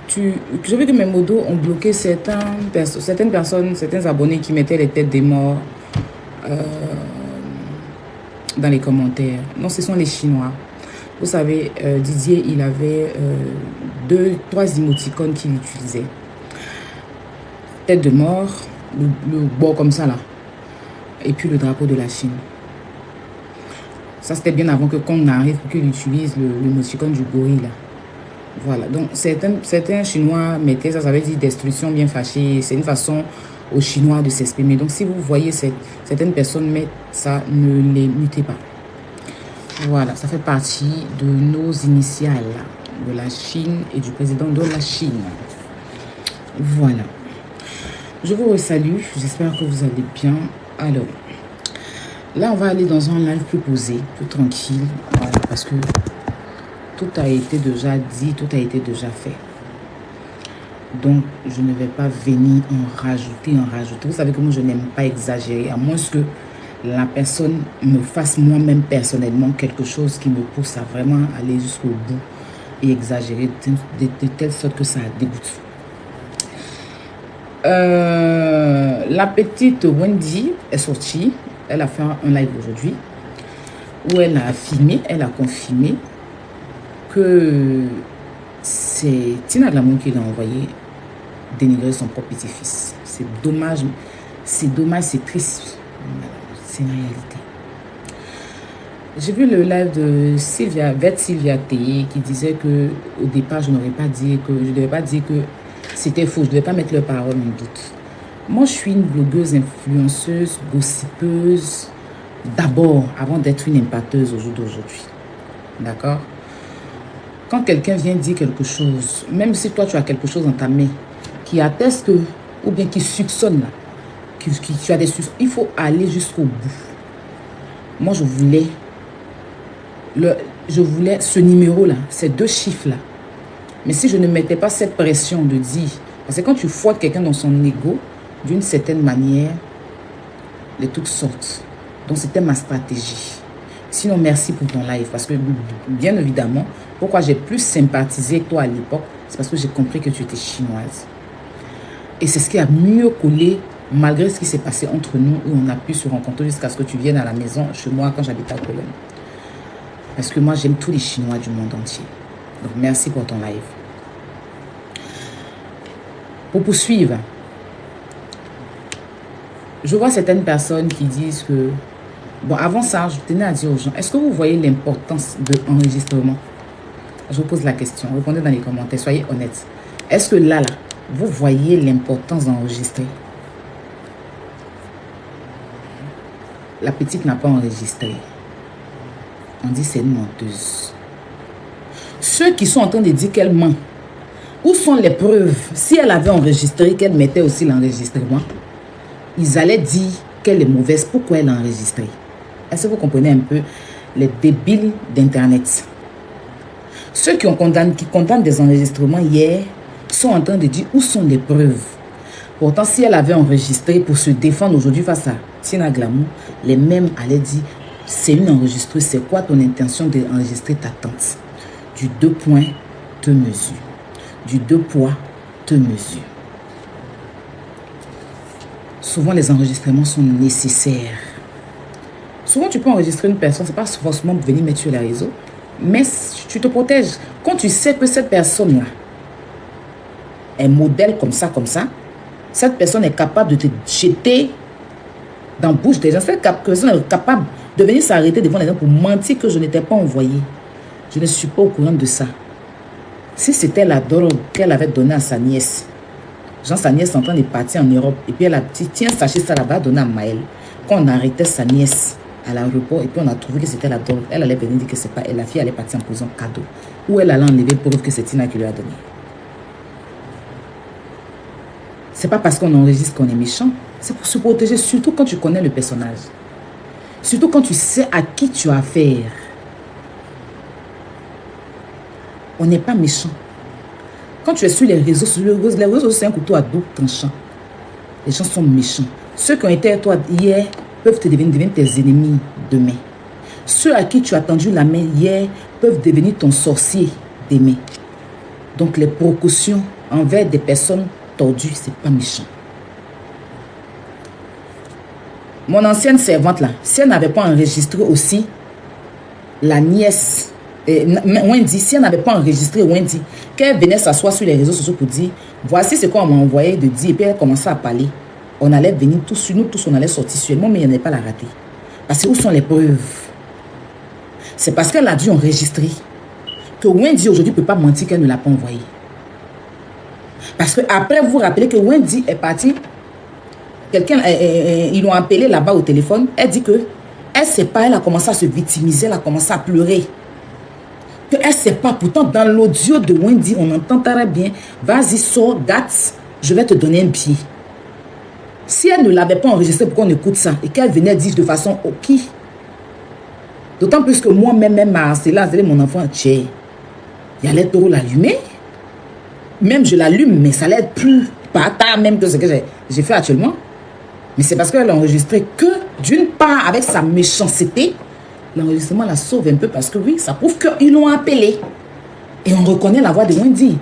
Je veux que mes modos ont bloqué certaines personnes, certains abonnés qui mettaient les têtes des morts dans les commentaires. Non, ce sont les Chinois. Vous savez, Didier, il avait 3 émoticônes qu'il utilisait. Tête de mort, le bord comme ça là, et puis le drapeau de la Chine. Ça, c'était bien avant que Kong n'arrive pour qu'il utilise l'émoticône du gorille là. Voilà, donc certains Chinois mettaient ça, ça veut dire destruction bien fâchée. C'est une façon aux Chinois de s'exprimer. Donc si vous voyez certaines personnes mettre ça, ne les mutez pas. Voilà, ça fait partie de nos initiales de la Chine et du président de la Chine. Voilà. Je vous salue, j'espère que vous allez bien. Alors, là on va aller dans un live plus posé, plus tranquille, voilà, parce que tout a été déjà dit, tout a été déjà fait. Donc, je ne vais pas venir en rajouter. Vous savez que moi, je n'aime pas exagérer, à moins que la personne me fasse moi-même personnellement quelque chose qui me pousse à vraiment aller jusqu'au bout et exagérer de telle sorte que ça dégoûte. La petite Wendy est sortie. Elle a fait un live aujourd'hui où elle a affirmé, elle a confirmé que c'est Tina Glamour qui l'a envoyé dénigrer son propre petit-fils. C'est dommage, c'est triste. C'est une réalité. J'ai vu le live de Sylvia Théier qui disait que au départ, je ne devais pas dire que c'était faux, je ne devais pas mettre leurs paroles en doute. Moi, je suis une blogueuse, influenceuse, gossipeuse, d'abord, avant d'être une impacteuse au jour d'aujourd'hui. D'accord? Quand quelqu'un vient dire quelque chose, même si toi, tu as quelque chose dans ta main, qui atteste que, ou bien qui soupçonne, là, tu as des soupçons, il faut aller jusqu'au bout. Moi, je voulais ce numéro-là, ces 2 chiffres-là. Mais si je ne mettais pas cette pression de dire, parce que quand tu fouettes quelqu'un dans son ego, d'une certaine manière, les trucs sortent. Donc, c'était ma stratégie. Sinon, merci pour ton live. Parce que, bien évidemment, pourquoi j'ai plus sympathisé avec toi à l'époque, c'est parce que j'ai compris que tu étais chinoise. Et c'est ce qui a mieux collé, malgré ce qui s'est passé entre nous, où on a pu se rencontrer jusqu'à ce que tu viennes à la maison, chez moi, quand j'habitais à Cologne. Parce que moi, j'aime tous les Chinois du monde entier. Donc, merci pour ton live. Pour poursuivre, je vois certaines personnes qui disent que... Bon, avant ça, je tenais à dire aux gens, est-ce que vous voyez l'importance de l'enregistrement? Je vous pose la question, répondez dans les commentaires, soyez honnêtes. Est-ce que là, vous voyez l'importance d'enregistrer? La petite n'a pas enregistré. On dit c'est une menteuse. Ceux qui sont en train de dire qu'elle ment, où sont les preuves? Si elle avait enregistré, qu'elle mettait aussi l'enregistrement, ils allaient dire qu'elle est mauvaise. Pourquoi elle a enregistré? Est-ce que vous comprenez un peu les débiles d'Internet? Ceux qui condamnent des enregistrements hier sont en train de dire où sont les preuves. Pourtant, si elle avait enregistré pour se défendre aujourd'hui face à Tina Glamour, les mêmes allaient dire c'est une enregistreuse, c'est quoi ton intention d'enregistrer ta tante? Du 2 points, 2 mesures. Du 2 poids, 2 mesures. Souvent, les enregistrements sont nécessaires. Souvent, tu peux enregistrer une personne, ce n'est pas forcément pour venir mettre sur les réseaux, mais tu te protèges. Quand tu sais que cette personne-là est modèle comme ça, cette personne est capable de te jeter dans la bouche des gens. Cette personne est capable de venir s'arrêter devant les gens pour mentir que je n'étais pas envoyé. Je ne suis pas au courant de ça. Si c'était la drogue qu'elle avait donnée à sa nièce, sa nièce est en train de partir en Europe, et puis elle a dit, tiens, sachez ça là-bas, donner à Maëlle. Quand on arrêtait sa nièce à l'aéroport, et puis on a trouvé que c'était la drogue, elle allait venir dire que c'est pas elle, la fille allait partir en prison cadeau. Ou elle allait enlever preuve que c'est Tina qui lui a donné. C'est pas parce qu'on enregistre qu'on est méchant, c'est pour se protéger, surtout quand tu connais le personnage. Surtout quand tu sais à qui tu as affaire. On n'est pas méchant. Quand tu es sur les réseaux, c'est un couteau à double tranchant. Les gens sont méchants. Ceux qui ont été avec toi hier peuvent te devenir tes ennemis demain. Ceux à qui tu as tendu la main hier peuvent devenir ton sorcier demain. Donc, les précautions envers des personnes tordues, c'est pas méchant. Mon ancienne servante là, si elle n'avait pas enregistré aussi la nièce, Wendy, si elle n'avait pas enregistré Wendy, qu'elle venait s'asseoir sur les réseaux sociaux pour dire, voici ce qu'on m'a envoyé de dire, et puis elle commençait à parler, on allait venir tous sur nous, tous on allait sortir sur elle, moi mais elle n'est pas la rater. Parce que où sont les preuves? C'est parce qu'elle a dû enregistrer que Wendy aujourd'hui ne peut pas mentir qu'elle ne l'a pas envoyé. Parce que après vous vous rappelez que Wendy est partie, quelqu'un, ils l'ont appelé là-bas au téléphone, elle dit que elle ne sait pas, elle a commencé à se victimiser, elle a commencé à pleurer. Que elle ne sait pas, pourtant dans l'audio de Wendy, on entend très bien, vas-y, sors, gâte, je vais te donner un pied. Si elle ne l'avait pas enregistré pour qu'on écoute ça, et qu'elle venait dire de façon ok, d'autant plus que moi-même, c'est là, mon enfant, il y allait trop l'allumer. Même je l'allume, mais ça l'aide plus bâtard même que ce que j'ai fait actuellement. Mais c'est parce qu'elle a enregistré que, d'une part, avec sa méchanceté, l'enregistrement la sauve un peu parce que oui, ça prouve qu'ils l'ont appelé. Et on reconnaît la voix de Wendy.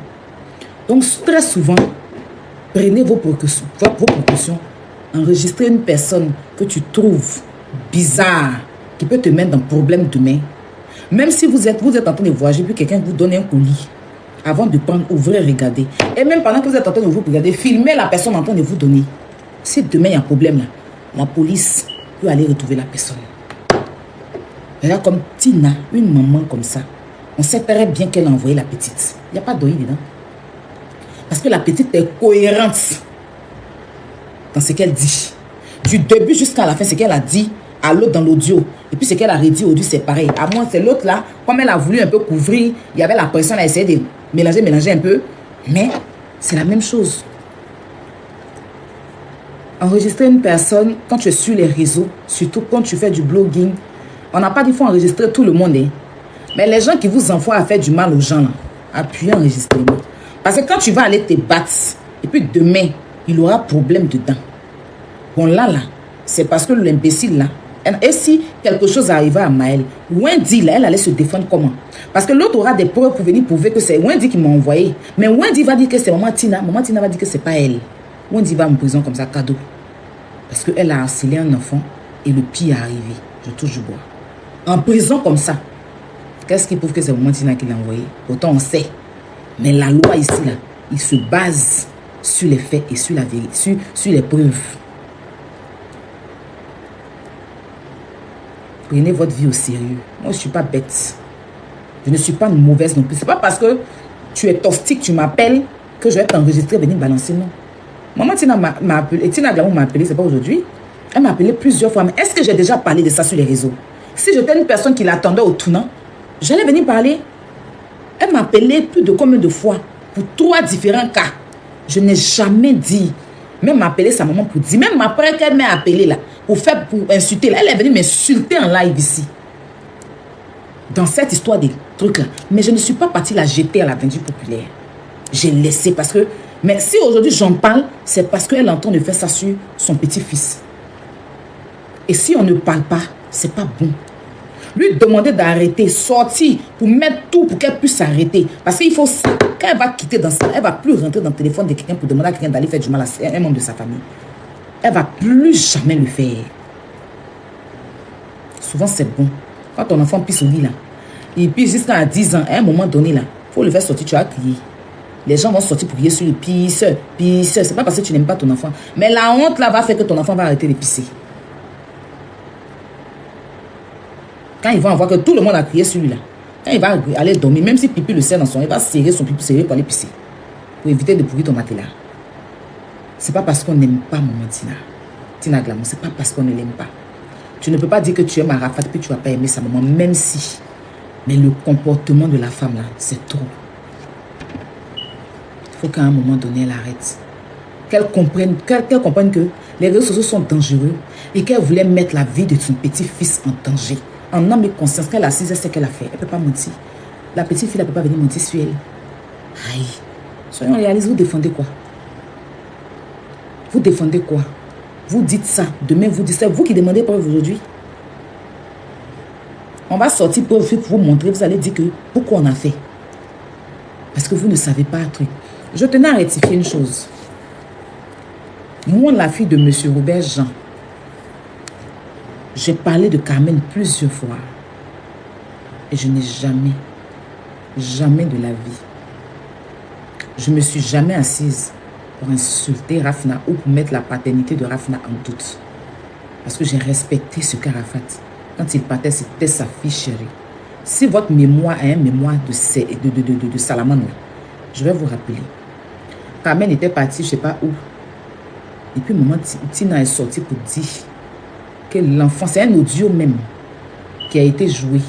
Donc, très souvent, prenez vos précautions. Enregistrez une personne que tu trouves bizarre, qui peut te mettre dans problème demain. Même si vous êtes en train de voyager, puis quelqu'un vous donne un colis, avant de prendre, ouvrez, regardez. Et même pendant que vous êtes en train de vous regarder, filmez la personne en train de vous donner. Si demain il y a un problème, là, la police peut aller retrouver la personne. Et là, comme Tina, une maman comme ça, on sait très bien qu'elle a envoyé la petite. Il n'y a pas d'oïe dedans. Parce que la petite est cohérente dans ce qu'elle dit. Du début jusqu'à la fin, ce qu'elle a dit à l'autre dans l'audio. Et puis ce qu'elle a redit au audio, c'est pareil. À moi, c'est l'autre là, comme elle a voulu un peu couvrir, il y avait la personne, elle a essayé de mélanger un peu. Mais c'est la même chose. Enregistrer une personne, quand tu es sur les réseaux, surtout quand tu fais du blogging, on n'a pas dit qu'il faut enregistrer tout le monde. Hein. Mais les gens qui vous envoient à faire du mal aux gens, là, appuyez enregistrement. Parce que quand tu vas aller te battre, et puis demain, il aura problème dedans. Bon là, c'est parce que l'imbécile là, et si quelque chose arrivait à Maëlle, Wendy là, elle allait se défendre comment? Parce que l'autre aura des preuves pour venir prouver que c'est Wendy qui m'a envoyé. Mais Wendy va dire que c'est maman Tina. Maman Tina va dire que c'est pas elle. Wendy va en prison comme ça, cadeau. Parce qu'elle a harcelé un enfant et le pire est arrivé. Je touche du bois. En prison comme ça. Qu'est-ce qui prouve que c'est maman Tina qui l'a envoyé? Pourtant on sait. Mais la loi ici là, il se base sur les faits et sur la vérité, sur les preuves. Prenez votre vie au sérieux. Moi, je ne suis pas bête. Je ne suis pas une mauvaise non plus. Ce n'est pas parce que tu es toxique, tu m'appelles, que je vais t'enregistrer et venir balancer. Non. Maman Tina m'a appelé. Et Tina Glamour m'a appelé, ce n'est pas aujourd'hui. Elle m'a appelé plusieurs fois. Mais est-ce que j'ai déjà parlé de ça sur les réseaux? Si j'étais une personne qui l'attendait au tournant, j'allais venir parler. Elle m'a appelé plus de combien de fois pour 3 différents cas. Je n'ai jamais dit. Même m'appeler sa maman pour dire. Même après qu'elle m'a appelé là, pour insulter là, elle est venue m'insulter en live ici. Dans cette histoire des trucs là. Mais je ne suis pas partie la jeter à la vendue populaire. J'ai laissé parce que. Mais si aujourd'hui j'en parle, c'est parce qu'elle est en train de faire ça sur son petit-fils. Et si on ne parle pas, c'est pas bon. Lui demander d'arrêter, sortir, pour mettre tout pour qu'elle puisse s'arrêter. Parce qu'il faut ça. Quand elle va quitter dans ça, elle ne va plus rentrer dans le téléphone de quelqu'un pour demander à quelqu'un d'aller faire du mal à un membre de sa famille. Elle ne va plus jamais le faire. Souvent, c'est bon. Quand ton enfant pisse au lit, là, il pisse jusqu'à 10 ans, à un moment donné, là, il faut le faire sortir, tu vas crier. Les gens vont sortir pour crier sur le pisse. C'est pas parce que tu n'aimes pas ton enfant. Mais la honte, là, va faire que ton enfant va arrêter de pisser. Quand ils vont voir que tout le monde a crié sur lui là, quand il va aller dormir, même si pipi le serre dans son, il va serrer son pipi serré pour aller pisser. Pour éviter de pourrir ton matelas. C'est pas parce qu'on n'aime pas maman Tina Glamour, c'est pas parce qu'on ne l'aime pas. Tu ne peux pas dire que tu aimes Arafat puis tu vas pas aimer sa maman, même si. Mais le comportement de la femme là, c'est trop. Il faut qu'à un moment donné, elle arrête. Qu'elle comprenne que les réseaux sociaux sont dangereux et qu'elle voulait mettre la vie de son petit-fils en danger. En âme et conscience, qu'elle est assise, elle sait qu'elle a fait. Elle ne peut pas mentir. La petite fille, elle ne peut pas venir mentir sur elle. Aïe. Soyons réalistes, vous défendez quoi? Vous défendez quoi? Vous dites ça. Demain, vous dites ça. Vous qui demandez preuve aujourd'hui. On va sortir pour vous montrer. Vous allez dire que pourquoi on a fait. Parce que vous ne savez pas un truc. Je tenais à rectifier une chose. Moi, la fille de M. Robert Jean, j'ai parlé de Carmen plusieurs fois. Et je n'ai jamais de la vie. Je ne me suis jamais assise pour insulter Rafna ou pour mettre la paternité de Rafna en doute. Parce que j'ai respecté ce qu'Arafat. Quand il partait, c'était sa fille chérie. Si votre mémoire est un mémoire de Salamane, je vais vous rappeler. Carmen était partie, je ne sais pas où. Et puis, maman Tina est sortie pour dire que l'enfant, c'est un audio même qui a été joué.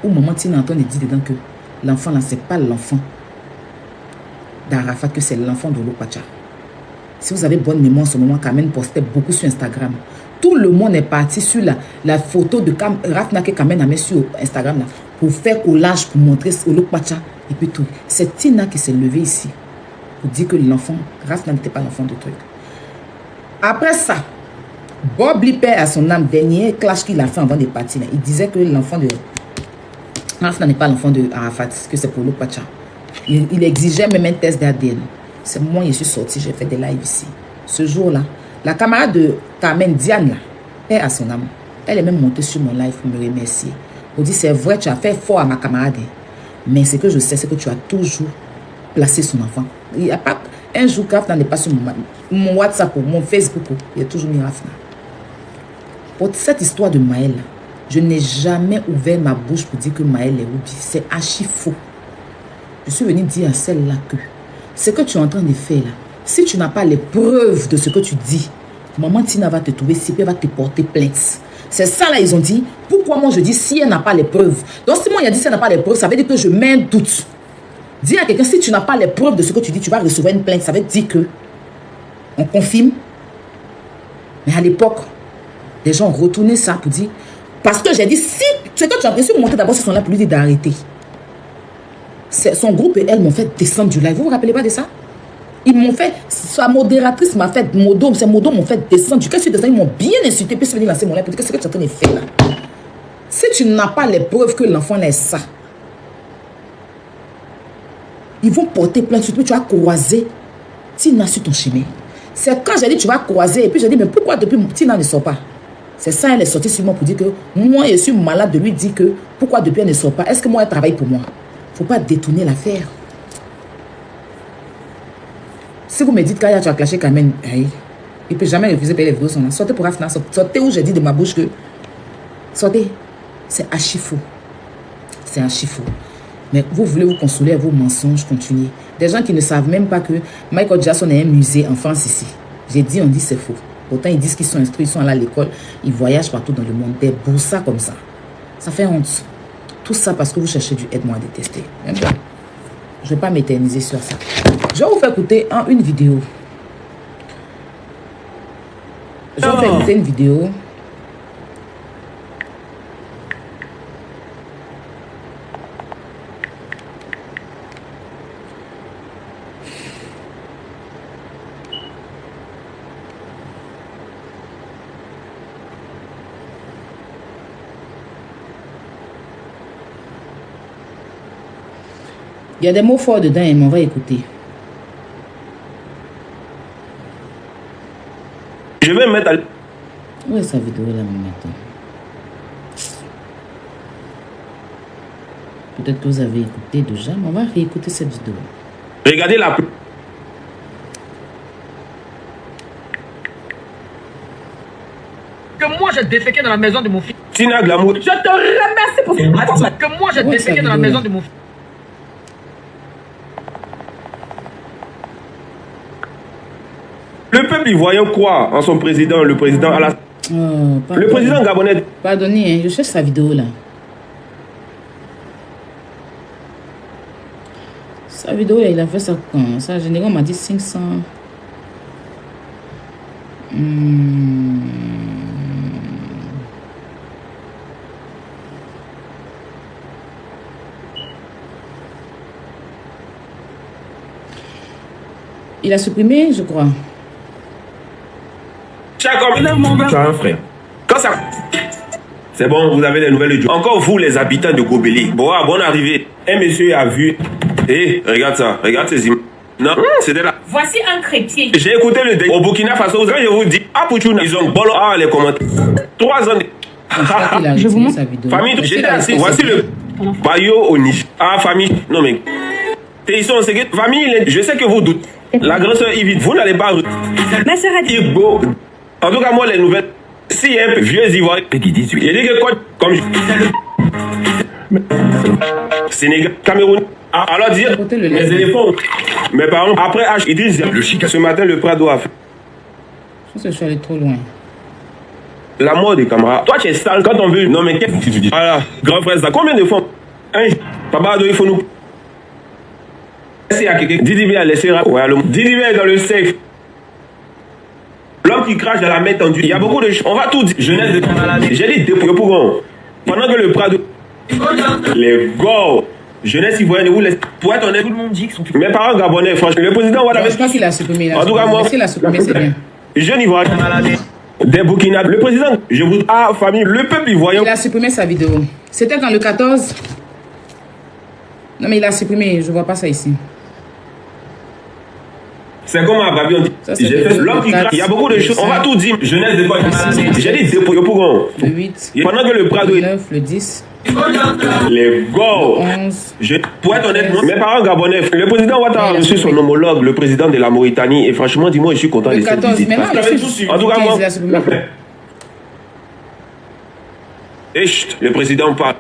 Où maman Tina entend et dit dedans que l'enfant là, ce n'est pas l'enfant d'Arafat, que c'est l'enfant de Lopacha. Si vous avez bonne mémoire, en ce moment, Carmen postait beaucoup sur Instagram. Tout le monde est parti sur la photo de Rafna que Carmen a mis sur Instagram là, pour faire collage, pour montrer Lopacha et puis tout. C'est Tina qui s'est levée ici pour dire que l'enfant, Rafna n'était pas l'enfant de truc. Après ça, Bob Lipper à son âme, dernier clash qu'il a fait avant de partir, il disait que l'enfant de Rafna n'est pas l'enfant de Arafat, que c'est pour Lopacha. Il exigeait même un test d'ADN. C'est moi, je suis sorti, j'ai fait des lives ici. Ce jour-là, la camarade de Carmen, Diane, là, paix à son âme, elle est même montée sur mon live pour me remercier. Elle dit, c'est vrai, tu as fait fort à ma camarade. Mais ce que je sais, c'est que tu as toujours placé son enfant. Il n'y a pas un jour que Rafna n'est pas sur mon WhatsApp ou mon Facebook. Il y a toujours mis Rafna. Pour cette histoire de Maël, je n'ai jamais ouvert ma bouche pour dire que Maël est Ruby. C'est archi faux. Je suis venu dire à celle-là que ce que tu es en train de faire là, si tu n'as pas les preuves de ce que tu dis, maman Tina va te trouver si elle va te porter plainte. C'est ça là, ils ont dit. Pourquoi moi je dis si elle n'a pas les preuves? Donc si moi il a dit si elle n'a pas les preuves, ça veut dire que je mets un doute. Dis à quelqu'un, si tu n'as pas les preuves de ce que tu dis, tu vas recevoir une plainte. Ça veut dire que on confirme. Mais à l'époque, les gens ont retourné ça pour dire, parce que j'ai dit, si ce que tu as reçu, monter d'abord, ce sont là pour lui dire d'arrêter. Son groupe et elle m'ont fait descendre du live. Vous vous rappelez pas de ça? Ils m'ont fait, sa modératrice m'a fait, ces modos m'ont fait descendre. Quand je suis descendu, ils m'ont bien insulté. Puis ils sont venus lancer mon live pour dire, qu'est-ce que tu es en train de faire là? Si tu n'as pas les preuves que l'enfant est ça, ils vont porter plainte sur toi, tu vas croiser Tina sur ton chemin. C'est quand j'ai dit tu vas croiser, et puis j'ai dit, mais pourquoi depuis Tina ne sort pas? C'est ça, elle est sortie sur moi pour dire que moi, je suis malade de lui dire que pourquoi depuis elle ne sort pas? Est-ce que moi, elle travaille pour moi? Il ne faut pas détourner l'affaire. Si vous me dites qu'il y a tu as clashé quand même, il ne peut jamais refuser de payer les vidéos. Sortez pour Rafna, sortez où j'ai dit de ma bouche que sortez. C'est archi faux. C'est archi faux. Mais vous voulez vous consoler à vos mensonges, continuez. Des gens qui ne savent même pas que Michael Jackson est un musée en France ici. J'ai dit, on dit c'est faux. Pourtant, ils disent qu'ils sont instruits, ils sont allés à l'école, ils voyagent partout dans le monde. Des boursas comme ça. Ça fait honte. Tout ça parce que vous cherchez du aide-moi à détester. Même pas. Je ne vais pas m'éterniser sur ça. Je vais vous faire écouter une vidéo. Je vais vous faire écouter une vidéo. Il y a des mots forts dedans et on va écouter. Je vais mettre à... Où est sa vidéo là maintenant? Peut-être que vous avez écouté déjà, mais on va réécouter cette vidéo. Regardez la... Que moi j'ai déféqué dans la maison de mon fils. Tina Glamour. Je te remercie pour ça. Que moi j'ai déféqué dans la maison de mon fils. Le peuple ivoirien croit en son président, le président Alassane. Le président gabonais. Pardonnez, hein, je cherche sa vidéo là. Sa vidéo, il a fait ça quand? Ça, généralement, on m'a dit 500. Il a supprimé, je crois. Chaque homme, tu as un frère. Quand ça... C'est bon, vous avez les nouvelles de Dieu. Encore vous, les habitants de Gobeli. Bon, bonne arrivée. Un monsieur a vu Hé, regarde ça. Regarde ces images. Non, c'était là. Voici un crépier. J'ai écouté le dé. Au Burkina Faso, quand je vous dis, ah, Pouchouna, ils ont bolo. Ah, les commentaires. 3 ans. Je vous montre sa vidéo. Famille, j'étais assis. Voici le Bayo au Niger. Ah, famille. Non, mais. T'es ici, on sait que. Famille, je sais que vous doutez. La grande soeur Yvette, vous n'allez pas. Ma soeur a dit. Igbo. En tout cas, moi, les nouvelles. Si un peu vieux Ivoiriens qui 18. Il dit que quoi, comme Sénégal, Cameroun. Alors dire les éléphants. Mes parents, après H, ils disent le chic. Ce matin, le Prado a fait. Je pense que je suis allé trop loin. La mort des camarades. Toi, tu es sale quand on veut. Non, mais qu'est-ce que tu dis? Voilà, grand frère, ça combien de fois? Papa, il faut nous. S'il y a quelqu'un, Didi a laissé. Ouais, Didi est dans le safe. L'homme qui crache dans la main tendue. Il y a beaucoup de choses. On va tout dire. Jeunesse de maladie. J'ai dit dépôt pour pendant que le Prado. Les gars. Jeunesse ivoirienne, vous laissez. Pour être honnête, tout le monde dit qu'ils sont. Mes parents gabonais, franchement. Le président Ouattara. Je pense qu'il a supprimé. En tout cas, moi. S'il a supprimé, c'est bien. Jeune ivoirien. Des Burkina. Le président, je vous. Ah, famille, le peuple ivoirien. Il a supprimé sa vidéo. C'était quand le 14. Non, mais il a supprimé. Je vois pas ça ici. C'est comme à Babi, on dit. J'ai fait l'homme qui crache. Il y a beaucoup de choses. On va tout dire. Jeunesse de quoi? J'ai dit dépôt pour. Le 8. Pendant que le Prado. Le 9, le 10. Les gars. Pour être honnête, mes parents gabonais. Le président Ouattara a reçu son homologue, le président de la Mauritanie. Et franchement, dis-moi, je suis content de cette visite. En tout cas, moi. Et le président parle.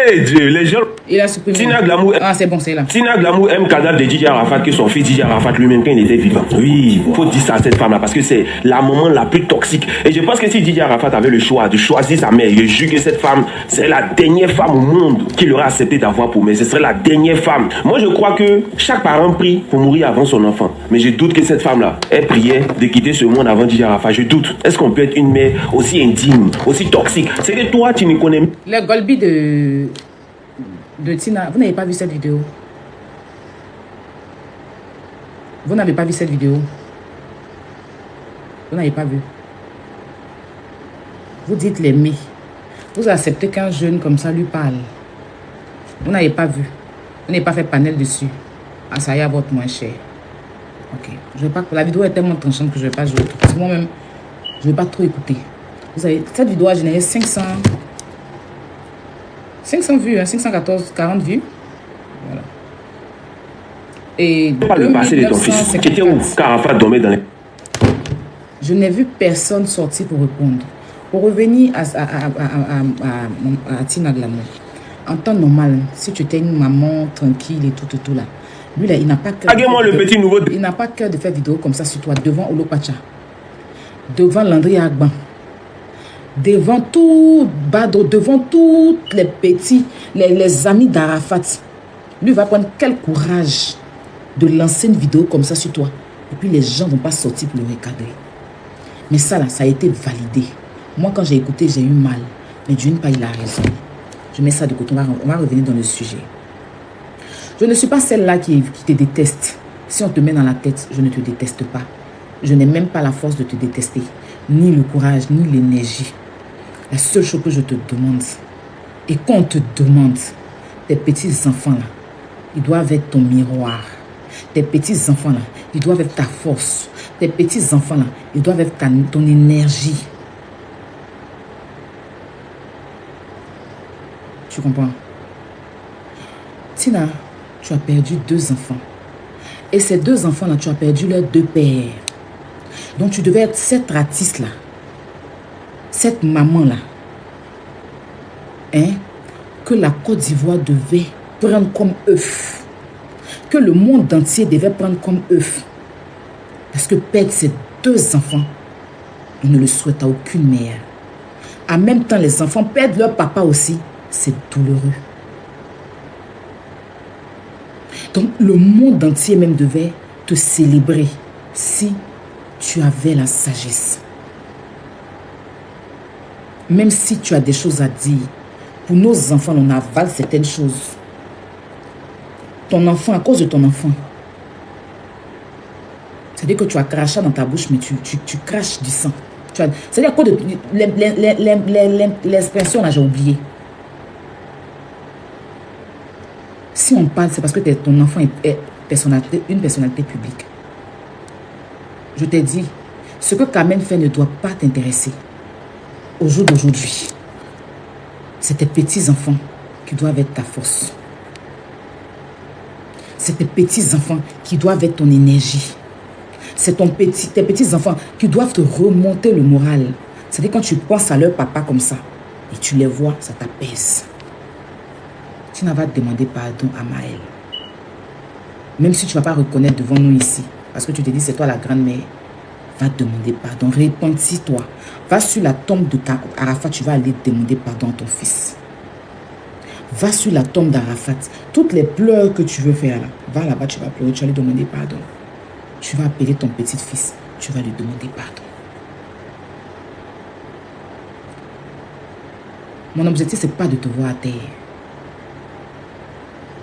Eh Dieu, les gens. Il a supprimé. Tina Glamour. Ah, c'est bon, c'est là. Tina Glamour aime cadavre de Didier Arafat que son fils Didier Arafat lui-même quand il était vivant. Oui, il faut dire ça à cette femme-là parce que c'est la maman la plus toxique. Et je pense que si Didier Arafat avait le choix de choisir sa mère, je jure que cette femme serait la dernière femme au monde qu'il aurait accepté d'avoir pour mère. Ce serait la dernière femme. Moi, je crois que chaque parent prie pour mourir avant son enfant. Mais je doute que cette femme-là ait prié de quitter ce monde avant Didier Arafat. Je doute. Est-ce qu'on peut être une mère aussi indigne, aussi toxique? C'est que toi, tu ne connais. Le Golbi de Tina, vous n'avez pas vu cette vidéo? Vous n'avez pas vu cette vidéo? Vous n'avez pas vu? Vous dites l'aimer. Vous acceptez qu'un jeune comme ça lui parle. Vous n'avez pas vu. Vous n'avez pas fait panel dessus. Ah, ça y est, votre moins cher. Ok. Je vais pas, la vidéo est tellement tranchante que je ne vais pas jouer. Parce que moi-même, je ne vais pas trop écouter. Vous savez, cette vidéo a généré 500 vues, hein, 540 vues. Voilà. Et pas le passé de ton fils. Qui était où Arafat dormait dans les. Je n'ai vu personne sortir pour répondre. Pour revenir à Tina Glamour. En temps normal, si tu étais une maman tranquille et tout là, lui là, il n'a pas cœur. Le petit nouveau. Il n'a pas cœur de faire vidéo comme ça sur toi, devant Olo Pacha, devant Landry Agban. Devant tout Badro, devant tous les petits, les amis d'Arafat. Lui va prendre quel courage de lancer une vidéo comme ça sur toi. Et puis les gens ne vont pas sortir pour le recadrer. Mais ça là, ça a été validé. Moi quand j'ai écouté, j'ai eu mal. Mais d'une part, il a raison. Je mets ça de côté, on va revenir dans le sujet. Je ne suis pas celle-là qui te déteste. Si on te met dans la tête, je ne te déteste pas. Je n'ai même pas la force de te détester. Ni le courage, ni l'énergie. La seule chose que je te demande, et qu'on te demande, tes petits-enfants-là, ils doivent être ton miroir. Tes petits-enfants-là, ils doivent être ta force. Tes petits-enfants-là, ils doivent être ton énergie. Tu comprends? Tina, tu as perdu 2 enfants. Et ces 2 enfants-là, tu as perdu leurs 2 pères. Donc tu devais être cette artiste-là. Cette maman-là, hein, que la Côte d'Ivoire devait prendre comme œuf, que le monde entier devait prendre comme œuf. Parce que perdre ses 2 enfants, on ne le souhaite à aucune mère. En même temps, les enfants perdent leur papa aussi, c'est douloureux. Donc le monde entier même devait te célébrer si tu avais la sagesse. Même si tu as des choses à dire, pour nos enfants, on avale certaines choses. Ton enfant, à cause de ton enfant, c'est-à-dire que tu as craché dans ta bouche, mais tu craches du sang. C'est-à-dire quoi de l'expression là, j'ai oublié. Si on parle, c'est parce que ton enfant est une personnalité publique. Je t'ai dit, ce que Carmen fait ne doit pas t'intéresser. Au jour d'aujourd'hui, c'est tes petits-enfants qui doivent être ta force. C'est tes petits-enfants qui doivent être ton énergie. C'est tes petits-enfants qui doivent te remonter le moral. C'est-à-dire quand tu penses à leur papa comme ça, et tu les vois, ça t'apaise. Tu n'as pas demandé pardon à Maël. Même si tu ne vas pas reconnaître devant nous ici, parce que tu te dis c'est toi la grande-mère, va demander pardon, répentis-toi. Va sur la tombe de Arafat, tu vas aller demander pardon à ton fils. Va sur la tombe d'Arafat. Toutes les pleurs que tu veux faire là, va là-bas, tu vas pleurer, tu vas lui demander pardon. Tu vas appeler ton petit-fils, tu vas lui demander pardon. Mon objectif, ce n'est pas de te voir à terre.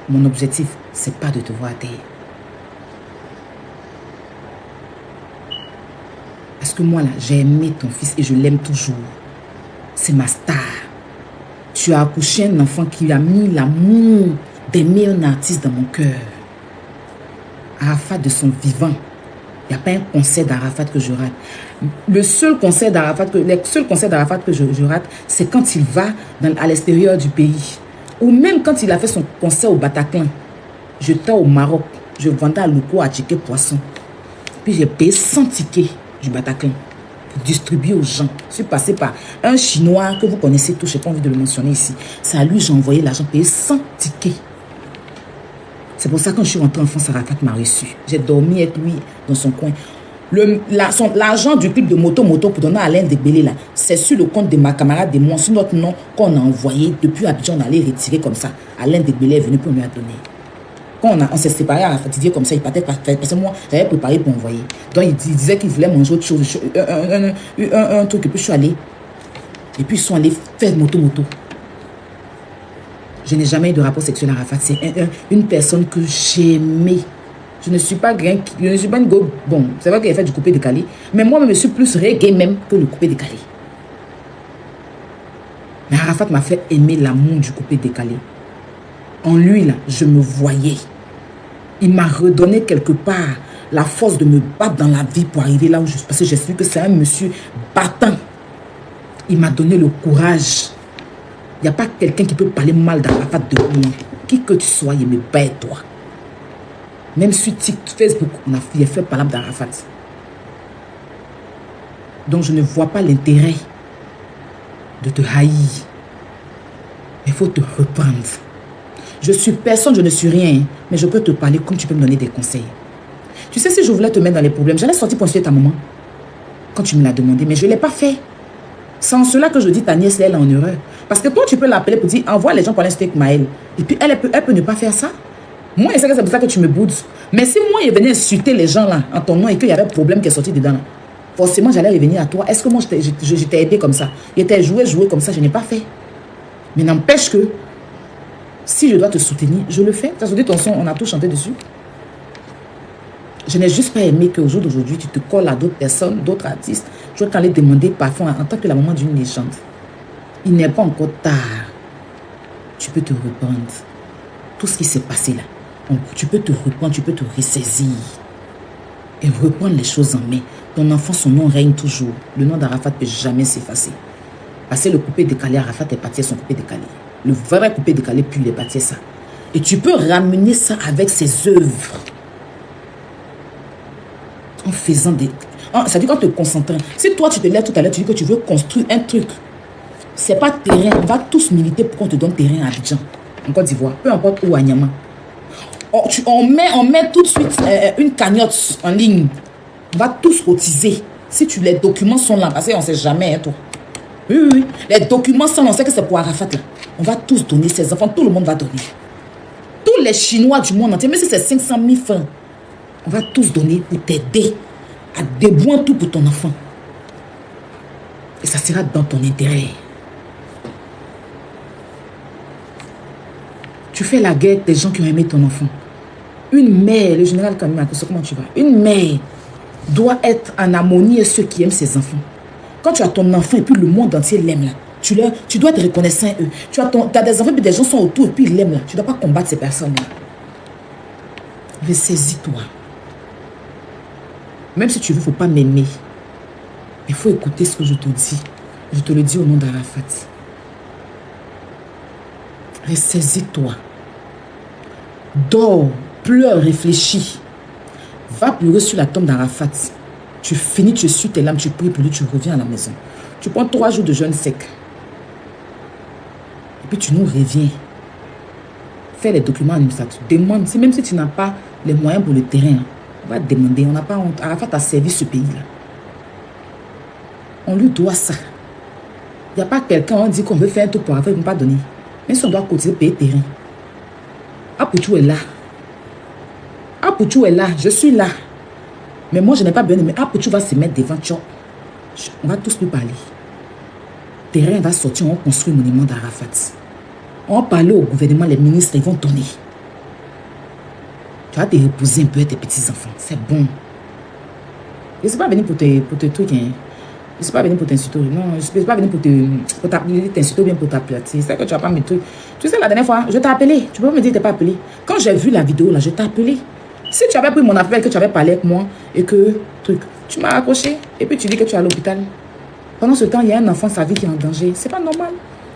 Mon objectif, ce n'est pas de te voir à terre. Parce que moi, là, j'ai aimé ton fils et je l'aime toujours. C'est ma star. Tu as accouché un enfant qui a mis l'amour d'aimer un artiste dans mon cœur. Arafat de son vivant. Il n'y a pas un concert d'Arafat que je rate. Le seul concert d'Arafat que je rate, c'est quand il va à l'extérieur du pays. Ou même quand il a fait son concert au Bataclan. J'étais au Maroc. Je vendais à Loko à ticket poisson. Puis j'ai payé 100 tickets du Bataclan pour distribuer aux gens. Je suis passé par un Chinois que vous connaissez tous. Je n'ai pas envie de le mentionner ici. C'est à lui j'ai envoyé l'argent, payé 100 tickets. C'est pour ça que quand je suis rentrée en France, Arafat m'a reçu. J'ai dormi avec lui dans son coin. L'argent du clip de Moto pour donner à Alain Degbélé, là, c'est sur le compte de ma camarade et moi, sur notre nom qu'on a envoyé. Depuis Abidjan, on allait retirer comme ça. Alain Degbélé est venu pour me la donner. Quand on s'est séparés, Arafat dit comme ça, il partait parce que moi, j'avais préparé pour envoyer. Donc, il disait qu'il voulait manger autre chose, un truc, et puis je suis allée. Et puis, ils sont allés faire Moto. Je n'ai jamais eu de rapport sexuel à Arafat. C'est une personne que j'aimais. Je ne suis pas une go. Bon, c'est vrai qu'il a fait du coupé décalé. Mais moi, je suis plus reggae même que le coupé décalé. Mais Arafat m'a fait aimer l'amour du coupé décalé. En lui, là, je me voyais. Il m'a redonné quelque part la force de me battre dans la vie pour arriver là où je suis. Parce que j'ai su que c'est un monsieur battant. Il m'a donné le courage. Il n'y a pas quelqu'un qui peut parler mal d'Arafat de moi. Qui que tu sois, il me bat toi. Même sur Facebook, on a fait parler d'Arafat. Donc je ne vois pas l'intérêt de te haïr. Il faut te reprendre. Je suis personne, je ne suis rien. Mais je peux te parler comme tu peux me donner des conseils. Tu sais, si je voulais te mettre dans les problèmes, j'allais sortir pour insulter ta maman. Quand tu me l'as demandé, mais je ne l'ai pas fait. C'est en cela que je dis ta nièce, elle est en erreur. Parce que toi, tu peux l'appeler pour dire, envoie les gens pour aller avec Maël. Et puis, elle peut ne pas faire ça. Moi, je sais que c'est pour ça que tu me boudes. Mais si moi, je venais insulter les gens là, en ton nom, et qu'il y avait un problème qui est sorti dedans, là, forcément, j'allais revenir à toi. Est-ce que moi, je t'ai aidé comme ça? Je t'ai joué comme ça, je n'ai pas fait. Mais n'empêche que, si je dois te soutenir, je le fais. Tu as soutenir ton son, on a tout chanté dessus. Je n'ai juste pas aimé qu'au jour d'aujourd'hui, tu te colles à d'autres personnes, d'autres artistes. Tu vas t'aller demander parfois, en tant que la maman d'une légende. Il n'est pas encore tard. Tu peux te reprendre. Tout ce qui s'est passé là, tu peux te reprendre, tu peux te ressaisir. Et reprendre les choses en main. Ton enfant, son nom règne toujours. Le nom d'Arafat ne peut jamais s'effacer. Parce que le coupé décalé, Arafat est parti à son coupé décalé. Le vrai coupé décalé, puis il est parti à ça. Et tu peux ramener ça avec ses œuvres. En faisant des... C'est-à-dire en te concentrant. Si toi, tu te lèves tout à l'heure, tu dis que tu veux construire un truc. C'est pas terrain. On va tous militer pour qu'on te donne terrain à Abidjan, en Côte d'Ivoire. Peu importe où à Niamey. On met tout de suite une cagnotte en ligne. On va tous cotiser. Si les documents sont là, parce qu'on ne sait jamais, hein, toi. Oui. Les documents sont là, on sait que c'est pour Arafat, là. On va tous donner, ses enfants, tout le monde va donner. Tous les Chinois du monde entier, même si c'est 500 000 francs, on va tous donner pour t'aider à déboire tout pour ton enfant. Et ça sera dans ton intérêt. Tu fais la guerre des gens qui ont aimé ton enfant. Une mère, le général Kamima, comment tu vas? Une mère doit être en harmonie avec ceux qui aiment ses enfants. Quand tu as ton enfant et puis le monde entier l'aime là, Tu dois être reconnaissant eux. Tu as des enfants, puis des gens sont autour, et puis ils l'aiment là. Tu ne dois pas combattre ces personnes-là. Ressaisis-toi. Même si tu veux, il ne faut pas m'aimer. Il faut écouter ce que je te dis. Je te le dis au nom d'Arafat. Ressaisis-toi. Dors, pleure, réfléchis. Va pleurer sur la tombe d'Arafat. Tu finis, tu essuies tes larmes, tu pries pour lui, tu reviens à la maison. Tu prends 3 jours de jeûne sec. Et puis tu nous reviens. Fais les documents administratifs. Demande, même si tu n'as pas les moyens pour le terrain, on va demander. On n'a pas honte. Arafat a servi ce pays-là. On lui doit ça. Il n'y a pas quelqu'un, on dit qu'on veut faire un truc pour Arafat, il ne peut pas donner. Mais si on doit cotiser, payer terrain. Apoutou est là. Apoutou est là. Je suis là. Mais moi, je n'ai pas besoin de... Mais Apoutou va se mettre devant toi. On va tous lui parler. Terrain va sortir, on va construire le monument d'Arafat. On va parler au gouvernement, les ministres, ils vont donner. Tu vas te reposer un peu tes petits-enfants. C'est bon. Je ne suis pas venu pour te trucs. Hein. Je ne suis pas venu pour t'insulter. Non, je ne suis pas venu pour t'insulter ou bien pour t'applatir. C'est que tu vas pas me trucs. Tu sais, la dernière fois, je t'ai appelé. Tu peux me dire que tu n'es pas appelé. Quand j'ai vu la vidéo, là, je t'ai appelé. Si tu avais pris mon appel, que tu avais parlé avec moi et que, truc, tu m'as accroché et puis tu dis que tu es à l'hôpital. Pendant ce temps, il y a un enfant, sa vie qui est en danger. C'est pas normal.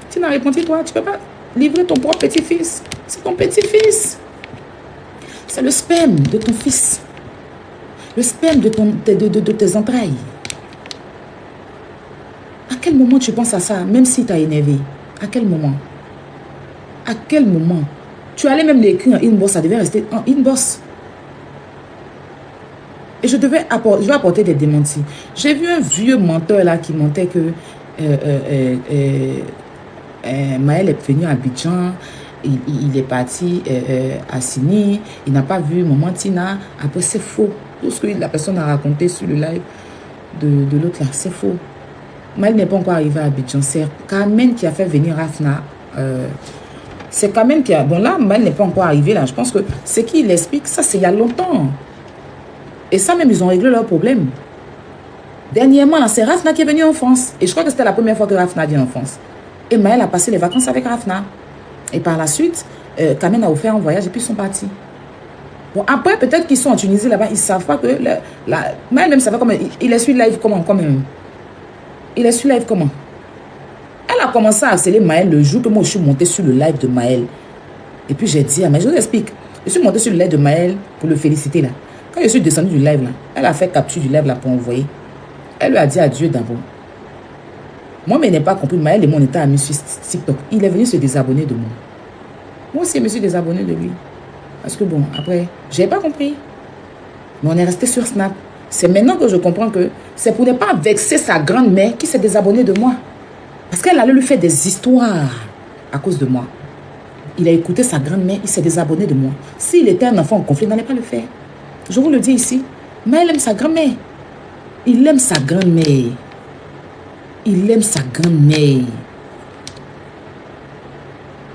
Tu n'as répondu, toi. Tu ne peux pas livrer ton propre petit-fils. C'est ton petit-fils. C'est le sperme de ton fils. Le sperme de tes entrailles. À quel moment tu penses à ça, même si tu as énervé? À quel moment? À quel moment? Tu allais même l'écrire en inbox, ça devait rester en inbox. Et je vais apporter des démentis. J'ai vu un vieux menteur là qui mentait que Maël est venu à Abidjan, il est parti à Sini, il n'a pas vu Maman Tina. Après, c'est faux. Tout ce que la personne a raconté sur le live de l'autre là, c'est faux. Maël n'est pas encore arrivé à Abidjan. C'est Carmen qui a fait venir Rafna. C'est Carmen qui a... Bon là, Maël n'est pas encore arrivé là. Je pense que ce qu'il explique, ça c'est il y a longtemps. Et ça même, ils ont réglé leur problème. Dernièrement, là, c'est Rafna qui est venu en France. Et je crois que c'était la première fois que Rafna vient en France. Et Maël a passé les vacances avec Rafna. Et par la suite, Carmen a offert un voyage et puis ils sont partis. Bon, après, peut-être qu'ils sont en Tunisie là-bas, ils ne savent pas que... Maël même savait comment... Il est sur live comment quand même. Il est sur live comment? Elle a commencé à harceler Maël le jour que moi je suis montée sur le live de Maël. Et puis j'ai dit à Maël, je vous explique. Je suis montée sur le live de Maël pour le féliciter là. Quand je suis descendue du live là, elle a fait capture du live là pour envoyer. Elle lui a dit adieu d'abord. Moi, mais elle n'a pas compris. Maël et moi, on était amis sur TikTok. Il est venu se désabonner de moi. Moi aussi, je me suis désabonné de lui. Parce que bon, après, je n'ai pas compris. Mais on est resté sur Snap. C'est maintenant que je comprends que c'est pour ne pas vexer sa grand-mère qui s'est désabonnée de moi. Parce qu'elle allait lui faire des histoires à cause de moi. Il a écouté sa grand-mère, il s'est désabonné de moi. S'il était un enfant en conflit, il n'allait pas le faire. Je vous le dis ici. Mais elle aime sa grand-mère. Il aime sa grand-mère. Il aime sa grand-mère.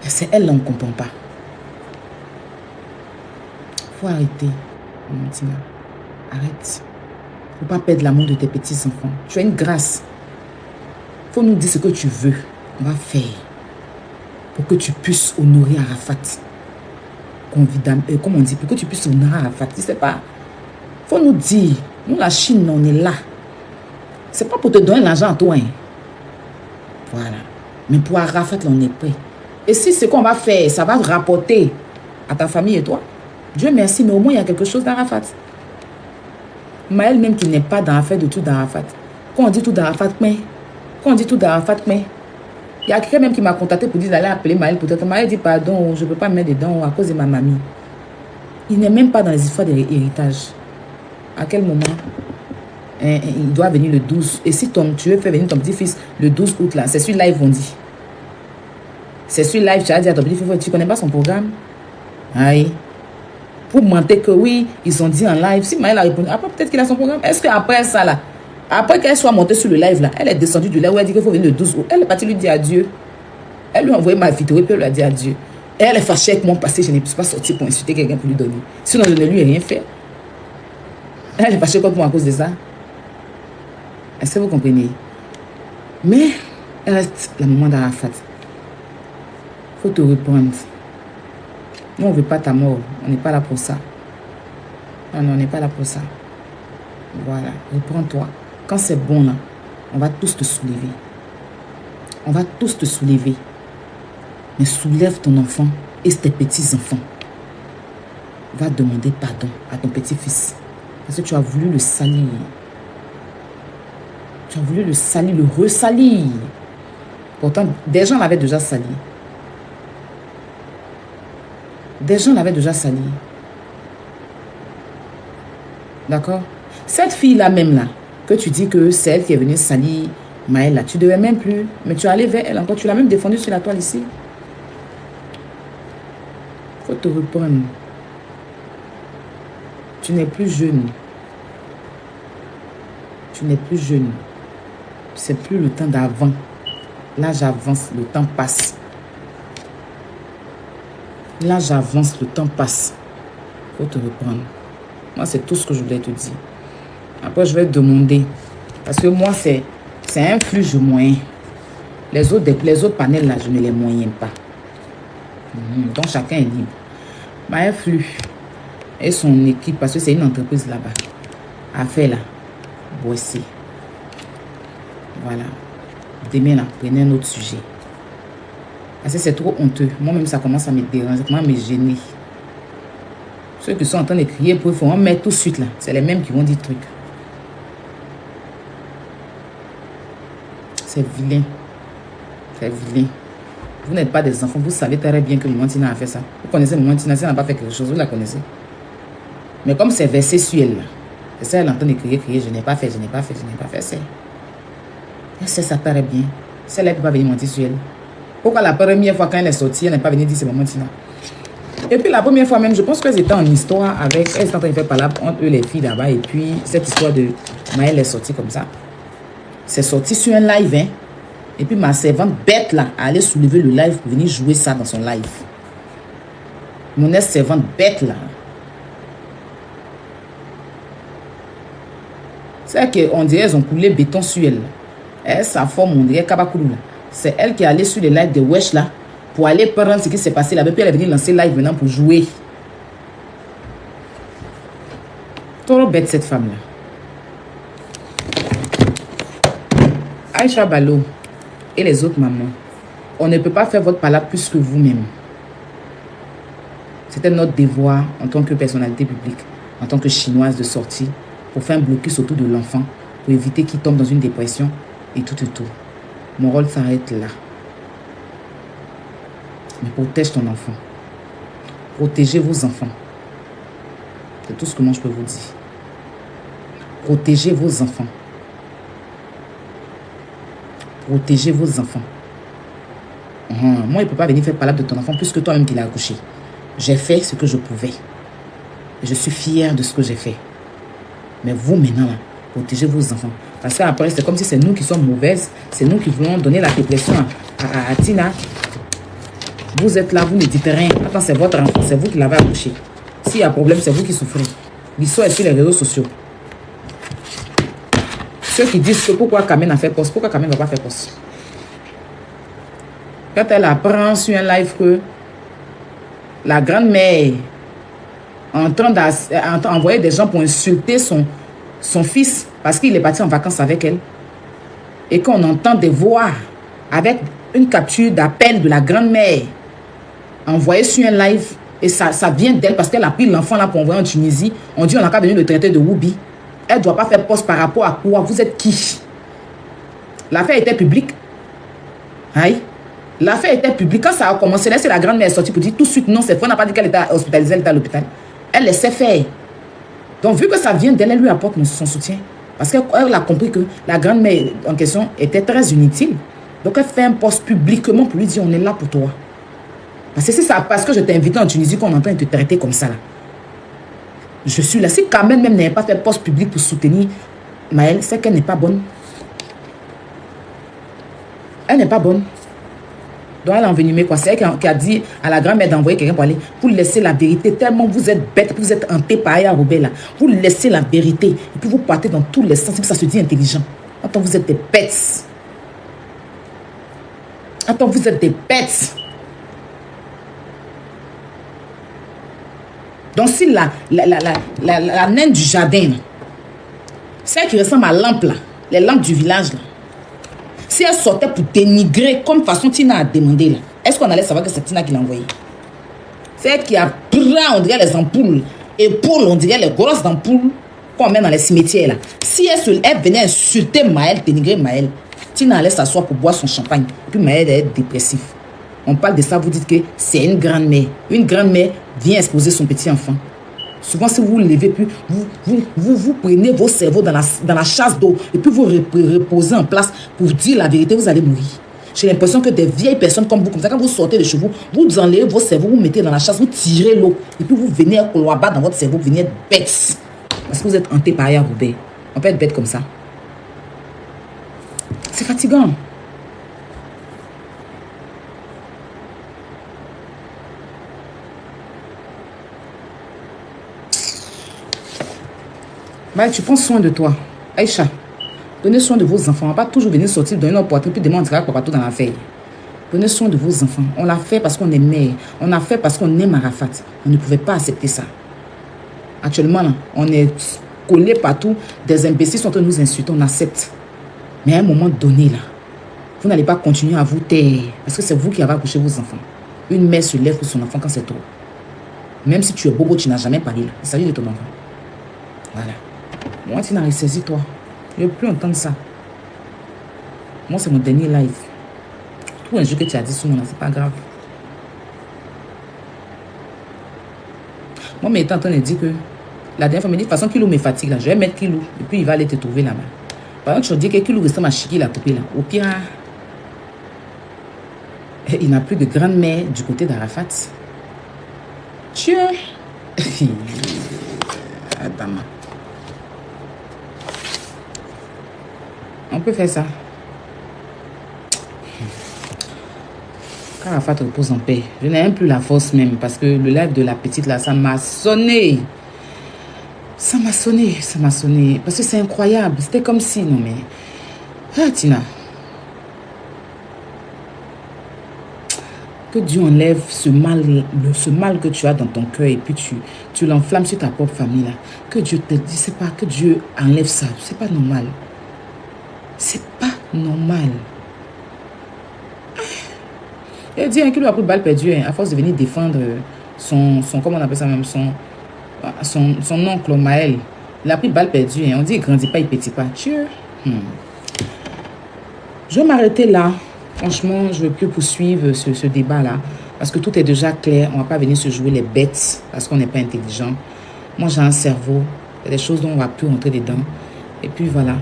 C'est elle, on ne comprend pas. Il faut arrêter, Tina. Arrête. Il ne faut pas perdre l'amour de tes petits-enfants. Tu as une grâce. Il faut nous dire ce que tu veux. On va faire. Pour que tu puisses honorer Arafat. Comme on dit, pour que tu puisses honorer Arafat. Je ne sais pas. Il faut nous dire. Nous, la Chine, on est là. Ce n'est pas pour te donner l'argent à toi. Hein. Voilà. Mais pour Arafat, là, on est prêt. Et si ce qu'on va faire, ça va rapporter à ta famille et toi, Dieu merci, mais au moins il y a quelque chose d'Arafat. Maël même qui n'est pas dans l'affaire de tout d'Arafat. Quand on dit tout d'Arafat, mais... Quand on dit tout d'Arafat, mais... Il y a quelqu'un même qui m'a contacté pour dire d'aller appeler Maël. Peut-être Maël dit pardon, je ne peux pas me mettre dedans à cause de ma mamie. Il n'est même pas dans les histoires d'héritage. À quel moment il doit venir le 12. Et si tu veux faire venir ton petit-fils le 12 août, là, c'est sur live, on dit. C'est sur live, tu as dit à ton petit-fils, tu ne connais pas son programme. Aïe. Pour mentir que oui, ils ont dit en live. Si Maël a répondu, après peut-être qu'il a son programme. Est-ce qu'après ça, là, après qu'elle soit montée sur le live, là, elle est descendue du live où elle dit qu'il faut venir le 12 août. Elle est partie lui dire adieu. Elle lui a envoyé ma vidéo et puis elle lui a dit adieu. Et elle est fâchée avec moi parce que je ne peux pas sortir pour insulter quelqu'un pour lui donner. Sinon, je ne lui ai rien fait. Elle est fâchée contre moi à cause de ça. Est-ce que vous comprenez? Mais, Elle reste la maman d'Arafat. Faut te reprendre. Nous, on ne veut pas ta mort. On n'est pas là pour ça. Non, on n'est pas là pour ça. Voilà, reprends-toi. Quand c'est bon, là, on va tous te soulever. On va tous te soulever. Mais soulève ton enfant et tes petits-enfants. Va demander pardon à ton petit-fils. Parce que tu as voulu le salir. Tu as voulu le salir, le ressalir. Pourtant, des gens l'avaient déjà sali. Des gens l'avaient déjà sali. D'accord? Cette fille-là même là, que tu dis que c'est elle qui est venue salir Maël là, tu ne devais même plus, mais tu es allé vers elle encore, tu l'as même défendue sur la toile ici. Faut te reprendre. Tu n'es plus jeune. Tu n'es plus jeune. C'est plus le temps d'avant. L'âge avance, le temps passe. L'âge avance, le temps passe. Faut te reprendre. Moi, c'est tout ce que je voulais te dire. Après, je vais te demander. Parce que moi, c'est un flux moyen. Les autres panels, là, je ne les moyenne pas. Donc, chacun est libre. Mais un flux et son équipe, parce que c'est une entreprise là-bas, a fait là, voici. Voilà. Demain, là, prenez un autre sujet. Parce que c'est trop honteux. Moi-même, ça commence à me déranger, à me gêner. Ceux qui sont en train de crier pour il faut en mettre tout de suite là. C'est les mêmes qui vont dire trucs. C'est vilain. C'est vilain. Vous n'êtes pas des enfants. Vous savez très bien que Maman Tina a fait ça. Vous connaissez Maman Tina. Si elle n'a pas fait quelque chose, vous la connaissez. Mais comme c'est versé sur elle, c'est ça, elle est en train de crier. Je n'ai pas fait, je n'ai pas fait, je n'ai pas fait. Elle sait ça très bien. Celle-là ne peut pas venir mentir sur elle. Pourquoi la première fois quand elle est sortie, elle n'est pas venue dire c'est Maman Tina? Et puis la première fois même, je pense qu'elles étaient en histoire avec... Elles étaient en train de faire palabre entre eux les filles là-bas. Et puis cette histoire de Maël est sortie comme ça. C'est sorti sur un live, hein. Et puis ma servante bête là, allait soulever le live pour venir jouer ça dans son live. Mon ex-servante bête là. C'est qu'on dirait qu'elles ont coulé béton sur elle. Elle, sa forme, on dirait Kabakoulou là. C'est elle qui est allée sur le live de Wesh là pour aller prendre ce qui s'est passé là-bas. Puis elle est venue lancer live maintenant pour jouer. Trop bête cette femme là. Aïcha Balo et les autres mamans, on ne peut pas faire votre palabre plus que vous-même. C'était notre devoir en tant que personnalité publique, en tant que chinoise de sortie, pour faire un blocus autour de l'enfant, pour éviter qu'il tombe dans une dépression et tout. Mon rôle s'arrête là. Mais protège ton enfant. Protégez vos enfants. C'est tout ce que moi je peux vous dire. Protégez vos enfants. Protégez vos enfants. Moi, il ne peut pas venir faire palabre de ton enfant plus que toi-même qui l'as accouché. J'ai fait ce que je pouvais. Et je suis fière de ce que j'ai fait. Mais vous, maintenant, là, protégez vos enfants. Parce qu'après, c'est comme si c'est nous qui sommes mauvaises. C'est nous qui voulons donner la dépression à Tina. Vous êtes là, vous ne dites rien. Attends, c'est votre enfant, c'est vous qui l'avez accouché. S'il y a problème, c'est vous qui souffrez. L'histoire est sur les réseaux sociaux. Ceux qui disent que pourquoi Kamen a fait poste, pourquoi Kamen ne va pas faire poste? Quand elle apprend sur un live que la grand-mère est en train d'envoyer des gens pour insulter son fils parce qu'il est parti en vacances avec elle, et qu'on entend des voix avec une capture d'appel de la grand-mère envoyée sur un live, et ça vient d'elle parce qu'elle a pris l'enfant là pour envoyer en Tunisie. On dit on n'a qu'à venir le traiter de Woubi. Elle ne doit pas faire poste par rapport à quoi? Vous êtes qui? L'affaire était publique. Aïe. L'affaire était publique. Quand ça a commencé, là, c'est la grand-mère sortie pour dire tout de suite non, c'est vrai, on n'a pas dit qu'elle était hospitalisée, elle était à l'hôpital. Elle laissait faire. Donc, vu que ça vient d'elle, elle lui apporte son soutien. Parce qu'elle a compris que la grand-mère en question était très inutile. Donc, elle fait un poste publiquement pour lui dire on est là pour toi. Parce que c'est ça, parce que je t'ai invité en Tunisie qu'on est en train de te traiter comme ça là. Je suis là. Si Kamen même n'avait pas fait poste public pour soutenir Maël, c'est qu'elle n'est pas bonne. Elle n'est pas bonne. Donc elle a envenimé quoi? C'est elle qui a dit à la grand-mère d'envoyer quelqu'un pour aller, pour laisser la vérité. Tellement vous êtes bête, vous êtes hanté par Aya Robert là. Vous laissez la vérité. Et puis vous partez dans tous les sens. Ça se dit intelligent. Attends, vous êtes des bêtes. Attends, vous êtes des bêtes. Donc, si la naine du jardin, celle qui ressemble à lampe, là, les lampes du village, là, si elle sortait pour dénigrer, comme façon Tina a demandé, là, est-ce qu'on allait savoir que c'est Tina qui l'a envoyé? C'est elle qui a pris, on dirait, les ampoules, épaules, on dirait les grosses ampoules qu'on met dans les cimetières, là. Si elle venait insulter Maël, dénigrer Maël, Tina allait s'asseoir pour boire son champagne. Et puis Maël est dépressif. On parle de ça, vous dites que c'est une grand-mère. Une grand-mère vient exposer son petit enfant. Souvent, si vous vous levez, puis vous prenez vos cerveaux dans la chasse d'eau et puis vous reposez en place pour dire la vérité, vous allez mourir. J'ai l'impression que des vieilles personnes comme vous, comme ça, quand vous sortez de chez vous, vous enlevez vos cerveaux, vous mettez dans la chasse, vous tirez l'eau et puis vous venez au bas dans votre cerveau, vous venez être bête. Parce que vous êtes hanté par Aya Robert. On peut être bête comme ça. C'est fatigant. Bah, tu prends soin de toi. Aïcha, prenez soin de vos enfants. On ne va pas toujours venir sortir dans une autre poitrine puis demander à papa tout dans la veille. Prenez soin de vos enfants. On l'a fait parce qu'on est mère. On l'a fait parce qu'on aime Arafat. On ne pouvait pas accepter ça. Actuellement, là, on est collés partout. Des imbéciles sont en train de nous insulter. On accepte. Mais à un moment donné, là, vous n'allez pas continuer à vous taire. Parce que c'est vous qui avez accouché vos enfants. Une mère se lève pour son enfant quand c'est trop. Même si tu es bobo, tu n'as jamais parlé là. Il s'agit de ton enfant. Voilà. Moi, tu n'as ressaisis-toi. Je ne veux plus entendre ça. Moi, c'est mon dernier live. Tout un jeu que tu as dit sur moi, c'est pas grave. Moi, mais étant en train de dire que la dernière fois, me dit de toute façon, Kilou me fatigue là. Je vais mettre Kilou. Et puis, il va aller te trouver là-bas. Par exemple, tu dis que Kilou ressemble à Chiki, la poupée là. Au pire, il n'a plus de grande-mère du côté d'Arafat. Dieu. Attends. On peut faire ça. Arafat repose en paix. Je n'ai même plus la force même parce que le live de la petite là, ça m'a sonné. Ça m'a sonné, ça m'a sonné. Parce que c'est incroyable. C'était comme si, non mais... Ah, Tina. Que Dieu enlève ce mal que tu as dans ton cœur et puis tu l'enflammes sur ta propre famille là. Que Dieu te dit, c'est pas que Dieu enlève ça. C'est pas normal. C'est pas normal. Il dit qu'il a pris balle perdue à force de venir défendre son comment on appelle ça même, son oncle Maël. Il a pris balle perdue. On dit il grandit pas, il petit pas. Dieu. Je vais m'arrêter là. Franchement, je ne veux plus poursuivre ce débat-là. Parce que tout est déjà clair. On ne va pas venir se jouer les bêtes parce qu'on n'est pas intelligent. Moi, j'ai un cerveau. Il y a des choses dont on ne va plus rentrer dedans. Et puis voilà.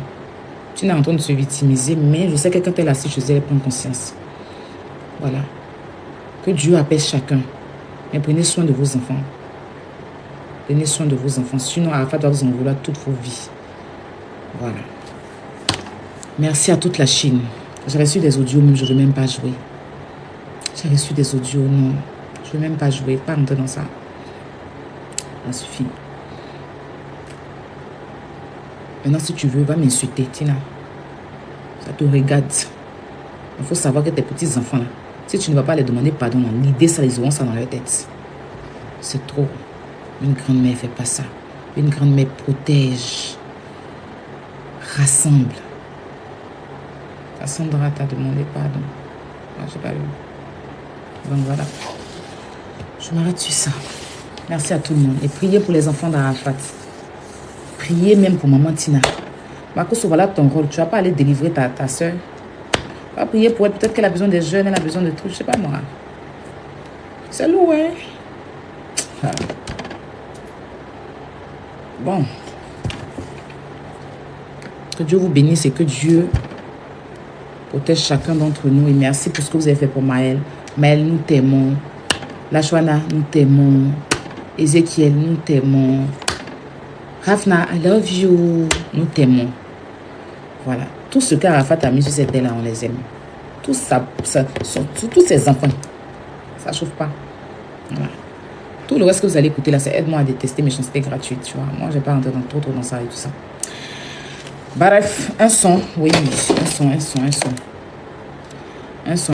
Tu n'es en train de se victimiser, mais je sais que quand elle est assise chez elle, elle prend conscience. Voilà. Que Dieu apaise chacun. Mais prenez soin de vos enfants. Prenez soin de vos enfants. Sinon, Arafat doit vous en vouloir toute vos vies. Voilà. Merci à toute la Chine. J'ai reçu des audios, même je ne veux même pas jouer. J'ai reçu des audios, non. Je ne veux même pas jouer. Pas rentrer dans ça. Ça suffit. Maintenant, si tu veux, va m'insulter, Tina. Ça te regarde. Il faut savoir que tes petits-enfants, là, si tu ne vas pas les demander pardon, l'idée, ça, ils auront ça dans leur tête. C'est trop. Une grand-mère ne fait pas ça. Une grand-mère protège. Rassemble. Sandra t'a demandé pardon. Moi, j'ai pas vu. Donc voilà. Je m'arrête sur ça. Merci à tout le monde. Et priez pour les enfants d'Arafat. Priez même pour maman Tina. Marcos, voilà ton rôle. Tu vas pas aller délivrer ta soeur. Tu vas prier pour elle. Peut-être qu'elle a besoin des jeunes, elle a besoin de trucs. Je sais pas moi. C'est lourd, hein? Ah. Bon. Que Dieu vous bénisse et que Dieu protège chacun d'entre nous. Et merci pour ce que vous avez fait pour Maël. Maël, nous t'aimons. Lachwana, nous t'aimons. Ézéchiel, nous t'aimons. Rafna, I love you. Nous t'aimons. Voilà. Tout ce qu'Arafat a mis sur cette terre-là, on les aime. Tous ces enfants. Ça ne chauffe pas. Voilà. Tout le reste que vous allez écouter là, c'est aide-moi à détester méchanceté gratuite. Tu vois. Moi, je ne vais pas rentrer trop dans ça et tout ça. Bref, un son. Oui, un son. Un son.